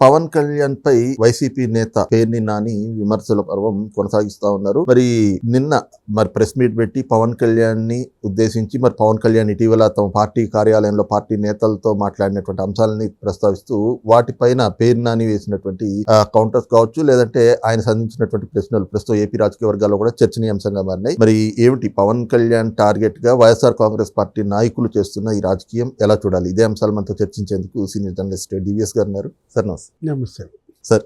పవన్ కళ్యాణ్ పై YCP నేత పేర్ని నాని విమర్శల పర్వం కొనసాగిస్తా ఉన్నారు. నిన్న ప్రెస్ మీట్ పెట్టి పవన్ కళ్యాణ్ ని ఉద్దేశించి పవన్ కళ్యాణ్ ఇటీవల తమ పార్టీ కార్యాలయంలో పార్టీ నేతలతో మాట్లాడినటువంటి అంశాలని ప్రస్తావిస్తూ వాటిపైన పేర్ని నాని వేసినటువంటి కౌంటర్స్ కావచ్చు, లేదంటే ఆయన సంధించినటువంటి ప్రశ్నలు ప్రస్తుతం ఏపీ రాజకీయ వర్గాల్లో కూడా చర్చనీయాంశంగా మారినాయి. ఏమిటి పవన్ కళ్యాణ్ టార్గెట్ గా వైఎస్ఆర్ కాంగ్రెస్ పార్టీ నాయకులు చేస్తున్న ఈ రాజకీయం ఎలా చూడాలి? ఇదే అంశాలు మనతో చర్చించేందుకు సీనియర్ జర్నలిస్ట్ డివిఎస్ గారు ఉన్నారు. సార్ నమస్తే సార్.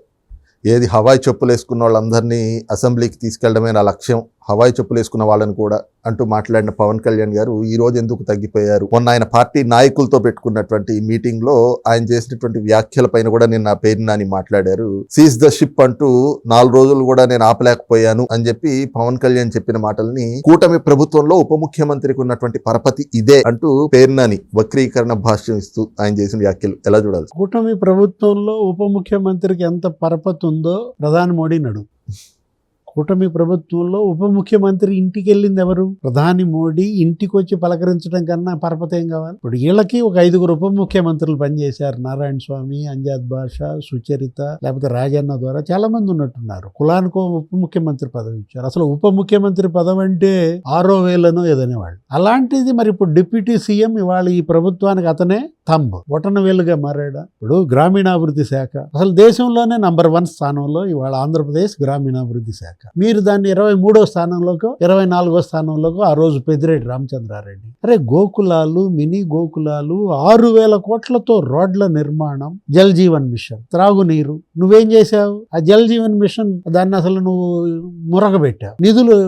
ఏది హవాయి చెప్పులు వేసుకున్న వాళ్ళందరినీ అసెంబ్లీకి తీసుకెళ్లడమే నా లక్ష్యం, హవాయి చెప్పులు వేసుకున్న వాళ్ళని కూడా అంటూ మాట్లాడిన పవన్ కళ్యాణ్ గారు ఈ రోజు ఎందుకు తగ్గిపోయారు? మొన్న ఆయన పార్టీ నాయకులతో పెట్టుకున్నటువంటి మీటింగ్ లో ఆయన చేసినటువంటి వ్యాఖ్యల పైన కూడా నిన్న పేర్ని నాని మాట్లాడారు. సీజ్ ద షిప్ అంటూ 4 రోజులు కూడా నేను ఆపలేకపోయాను అని చెప్పి పవన్ కళ్యాణ్ చెప్పిన మాటల్ని కూటమి ప్రభుత్వంలో ఉప ముఖ్యమంత్రికి ఉన్నటువంటి పరపతి ఇదే అంటూ పేర్ని నాని వక్రీకరణ భాష్యం ఇస్తూ ఆయన చేసిన వ్యాఖ్యలు ఎలా చూడాలి? కూటమి ప్రభుత్వంలో ఉప ముఖ్యమంత్రికి ఎంత పరపతి ఉందో ప్రధాని మోడీని అడుగు. కూటమి ప్రభుత్వంలో ఉప ముఖ్యమంత్రి ఇంటికి వెళ్ళింది ఎవరు? ప్రధాని మోడీ ఇంటికి వచ్చి పలకరించడం కన్నా పరపతి ఏం కావాలి? ఇప్పుడు వీళ్ళకి ఒక 5గురు ఉప ముఖ్యమంత్రులు పనిచేశారు. నారాయణ స్వామి, అంజాద్ బాషా, సుచరిత, లేకపోతే రాజన్న ద్వారా చాలా మంది ఉన్నట్టున్నారు. కులానికో ఉప ముఖ్యమంత్రి పదవి ఇచ్చారు. అసలు ఉప ముఖ్యమంత్రి పదవి అంటే 6వ వేలనో ఏదనేవాళ్ళు. అలాంటిది మరి ఇప్పుడు డిప్యూటీ సీఎం ఇవాళ ఈ ప్రభుత్వానికి అతనే థంబ్, బొటన వేలుగా మారాడా? ఇప్పుడు గ్రామీణాభివృద్ధి శాఖ అసలు దేశంలోనే నంబర్ 1 స్థానంలో ఇవాళ ఆంధ్రప్రదేశ్ గ్రామీణాభివృద్ధి శాఖ. మీరు దాన్ని 23వ స్థానంలోకో 24వ స్థానంలోకో ఆ రోజు పెద్దిరెడ్డి రామచంద్రారెడ్డి. అరే గోకులాలు, మినీ గోకులాలు, 6,000 కోట్లతో రోడ్ల నిర్మాణం, జల్ జీవన్ మిషన్, త్రాగునీరు. నువ్వేం చేశావు? ఆ జల్ జీవన్ మిషన్ దాన్ని అసలు నువ్వు మురగబెట్టావు. నిధులు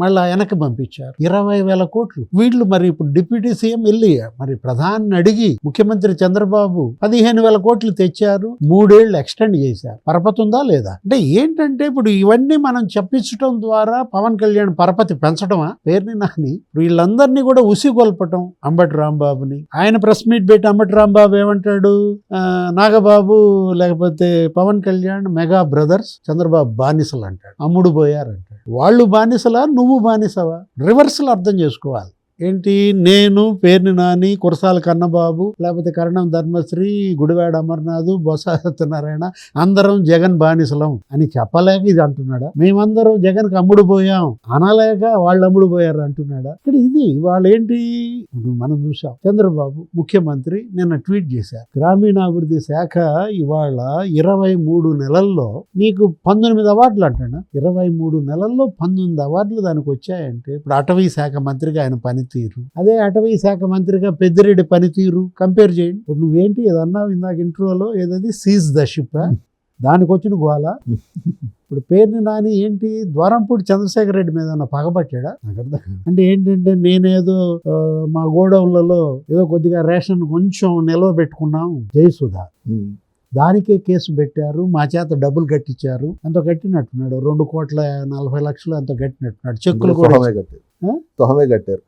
మళ్ళా వెనక్కి పంపించారు 20,000 కోట్లు. వీళ్ళు మరి ఇప్పుడు డిప్యూటీ సీఎం వెళ్ళి మరి ప్రధాని అడిగి ముఖ్యమంత్రి చంద్రబాబు 15,000 కోట్లు తెచ్చారు, 3 ఏళ్ళు ఎక్స్టెండ్ చేశారు. పరపతి ఉందా లేదా? అంటే ఏంటంటే ఇప్పుడు ఇవన్నీ మనం చెప్పించడం ద్వారా పవన్ కళ్యాణ్ పరపతి పెంచడమా? పేర్ని నాని వీళ్ళందరినీ కూడా ఉసిగొల్పటం. అంబటి రాంబాబుని ఆయన ప్రెస్ మీట్ పెట్టి అంబటి రాంబాబు ఏమంటాడు? నాగబాబు లేకపోతే పవన్ కళ్యాణ్ మెగా బ్రదర్స్, చంద్రబాబు బానిసలు అంటాడు, అమ్ముడు పోయారంటాడు. వాళ్ళు బానిసలా, నువ్వు బానిసవా? రివర్సల్ అర్థం చేసుకోవాలి. ఏంటి? నేను, పేర్ని నాని, కురసాల కన్నబాబు, లేకపోతే కరణం ధర్మశ్రీ, గుడివాడ అమర్నాథ్, బొత్స సత్యనారాయణ అందరం జగన్ బానిసలం అని చెప్పలేక ఇది అంటున్నాడా? మేమందరం జగన్కి అమ్ముడు పోయాం అనలేక వాళ్ళు అమ్ముడు పోయారు అంటున్నాడా? ఇక్కడ ఇది వాళ్ళు ఏంటి మనం చూసాం. చంద్రబాబు ముఖ్యమంత్రి నిన్న ట్వీట్ చేశారు, గ్రామీణాభివృద్ధి శాఖ ఇవాళ 23 నెలల్లో నీకు 19 అవార్డులు అంటాడా? 23 నెలల్లో 19 అవార్డులు దానికి వచ్చాయంటే ఇప్పుడు అటవీ శాఖ మంత్రిగా ఆయన పనితీరు, అదే అటవీ శాఖ మంత్రిగా పెద్దిరెడ్డి పనితీరు కంపేర్ చేయండి. ఇప్పుడు నువ్వేంటి ఏదన్నావు ఇందాక ఇంట్రోలో, ఏదది సీజ్ ద షిప్, దానికి వచ్చిన గోల. ఇప్పుడు పేర్ని నాని ఏంటి ద్వారంపూడి చంద్రశేఖర్ రెడ్డి మీద పగబట్టాడా? నాకు అర్థం. అంటే ఏంటంటే నేనేదో మా గోడౌన్లలో ఏదో కొద్దిగా రేషన్ కొంచెం నిల్వ పెట్టుకున్నాం, జయసుధా దానికే కేసు పెట్టారు, మా చేత డబ్బులు కట్టించారు, అంత కట్టినట్టున్నాడు, 2,40,00,000 అంత కట్టినట్టున్నాడు. చెక్కులు కూడా కట్టారు,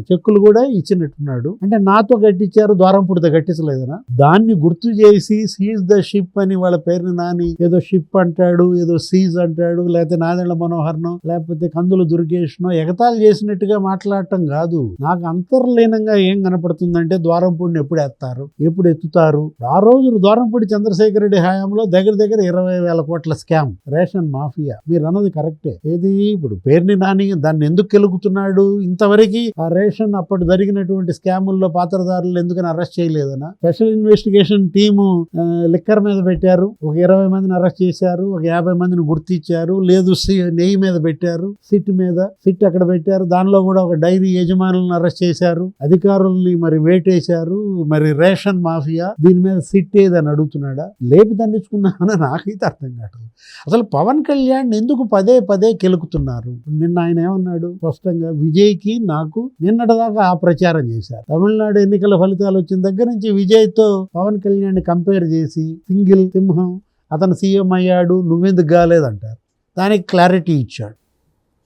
చెక్కులు కూడా ఇచ్చినట్టున్నాడు. అంటే నాతో కట్టించారు, ద్వారంపూడితో కట్టించలేదనా? దాన్ని గుర్తు చేసి సీజ్ ద షిప్ అని వాళ్ళ పేరుని నాని ఏదో షిప్ అంటాడు, ఏదో సీజ్ అంటాడు, లేకపోతే నాదెళ్ల మనోహర్నో లేకపోతే కందుల దుర్గేష్నో ఎగతాళి చేసినట్టుగా మాట్లాడటం కాదు. నాకు అంతర్లీనంగా ఏం కనపడుతుందంటే ద్వారంపూడిని ఎప్పుడు ఎత్తారు, ఎప్పుడు ఎత్తుతారు? ఆ రోజు ద్వారంపూడి చంద్రశేఖర్ రెడ్డి హయాంలో దగ్గర 20,000 కోట్ల స్కామ్, రేషన్ మాఫియా. మీరు అన్నది కరెక్టే. ఏది ఇప్పుడు పేర్ని నాని దాన్ని ఎందుకు కెలుగుతున్నాడు? ఇంతవరకు ఆ రేషన్ అప్పుడు జరిగినటువంటి స్కాముల్లో పాత్రదారులు ఎందుకని అరెస్ట్ చేయలేదనా? స్పెషల్ ఇన్వెస్టిగేషన్ టీము లిక్కర్ మీద పెట్టారు, ఒక 20 మందిని అరెస్ట్ చేశారు, ఒక 50 మందిని గుర్తించారు. లేదు నెయ్యి మీద పెట్టారు, సిట్ అక్కడ పెట్టారు, దానిలో కూడా ఒక డైరీ యజమానులను అరెస్ట్ చేశారు, అధికారుల్ని మరి వేటేశారు. మరి రేషన్ మాఫియా దీని మీద సిట్ ఏదని అడుగుతున్నాడా? లేపి దండించుకుందామని నాకైతే అర్థం కాదు. అసలు పవన్ కళ్యాణ్ ఎందుకు పదే కెలుకుతున్నారు? నిన్న ఆయన ఏమన్నాడు స్పష్టంగా? విజయ్కి నాకు నిన్నటిదాకా ఆ ప్రచారం చేశారు. తమిళనాడు ఎన్నికల ఫలితాలు వచ్చిన దగ్గర నుంచి విజయ్తో పవన్ కళ్యాణ్ కంపేర్ చేసి సింగిల్ సింహం, అతను సీఎం అయ్యాడు, నువ్వెందుకు కాలేదంటారు. దానికి క్లారిటీ ఇచ్చాడు,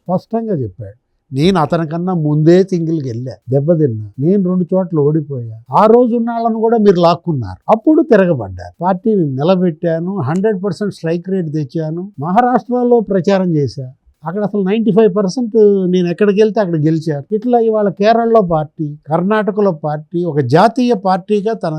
స్పష్టంగా చెప్పాడు. నేను అతనికన్నా ముందే సింగిల్కి వెళ్ళా, దెబ్బతిన్నా, నేను 2 చోట్ల ఓడిపోయా. ఆ రోజు ఉన్న వాళ్ళని కూడా మీరు లాక్కున్నారు, అప్పుడు తిరగబడ్డారు. పార్టీని నిలబెట్టాను, 100% స్ట్రైక్ రేట్ తెచ్చాను, మహారాష్ట్రలో ప్రచారం చేశా, అక్కడ అసలు 95% నేను ఎక్కడికి వెళ్తే అక్కడ గెలిచారు. ఇట్లా ఇవాళ కేరళలో పార్టీ, కర్ణాటకలో పార్టీ, ఒక జాతీయ పార్టీగా తన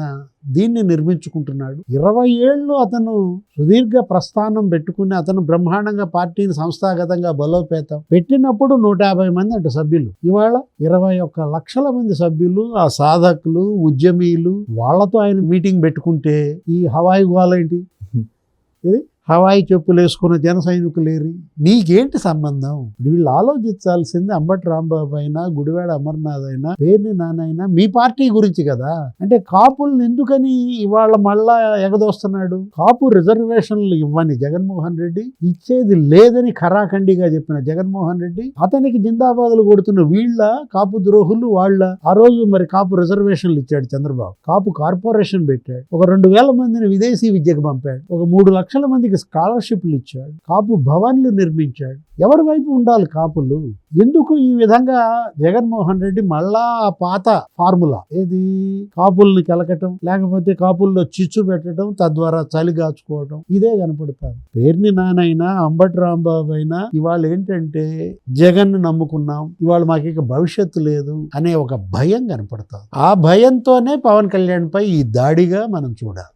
దీన్ని నిర్మించుకుంటున్నాడు. 20 ఏళ్ళు అతను సుదీర్ఘ ప్రస్థానం పెట్టుకుని అతను బ్రహ్మాండంగా పార్టీని సంస్థాగతంగా బలోపేతం పెట్టినప్పుడు 150 మంది అంటే సభ్యులు. ఇవాళ 21 లక్షల మంది సభ్యులు, ఆ సాధకులు, ఉద్యమీలు, వాళ్ళతో ఆయన మీటింగ్ పెట్టుకుంటే ఈ హవాయి గోలేంటి? ఇది హవాయి చెప్పులు వేసుకున్న జన సైనికులేరి, నీకేంటి సంబంధం? వీళ్ళు ఆలోచించాల్సింది అంబటి రాంబాబు అయినా, గుడివాడ అమర్నాథ్ అయినా, పేర్ని నానైనా మీ పార్టీ గురించి కదా. అంటే కాపుల్ని ఎందుకని ఇవాళ మళ్ళా ఎగదోస్తున్నాడు? కాపు రిజర్వేషన్లు ఇవ్వని జగన్మోహన్ రెడ్డి, ఇచ్చేది లేదని ఖరాఖండిగా చెప్పిన జగన్మోహన్ రెడ్డి, అతనికి జిందాబాదులు కొడుతున్న వీళ్ళ కాపు ద్రోహులు వాళ్ళ. ఆ రోజు మరి కాపు రిజర్వేషన్లు ఇచ్చాడు చంద్రబాబు, కాపు కార్పొరేషన్ పెట్టాడు, ఒక 2000 మందిని విదేశీ విద్యకు పంపాడు, ఒక 3 లక్షల మందికి స్కాలర్షిప్లు ఇచ్చాడు, కాపు భవన్లు నిర్మించాడు. ఎవరి వైపు ఉండాలి కాపులు? ఎందుకు ఈ విధంగా జగన్మోహన్ రెడ్డి మళ్ళా ఆ పాత ఫార్ములా, ఏది కాపుల్ని కెలకటం, లేకపోతే కాపుల్లో చిచ్చు పెట్టడం, తద్వారా చలి కాచుకోవడం, ఇదే కనపడతారు. పేర్ని నానైనా, అంబటి రాంబాబు అయినా ఇవాళ ఏంటంటే జగన్ నమ్ముకున్నాం, ఇవాళ మాకు ఇక భవిష్యత్తు లేదు అనే ఒక భయం కనపడతాం. ఆ భయంతోనే పవన్ కళ్యాణ్ పై ఈ దాడిగా మనం చూడాలి.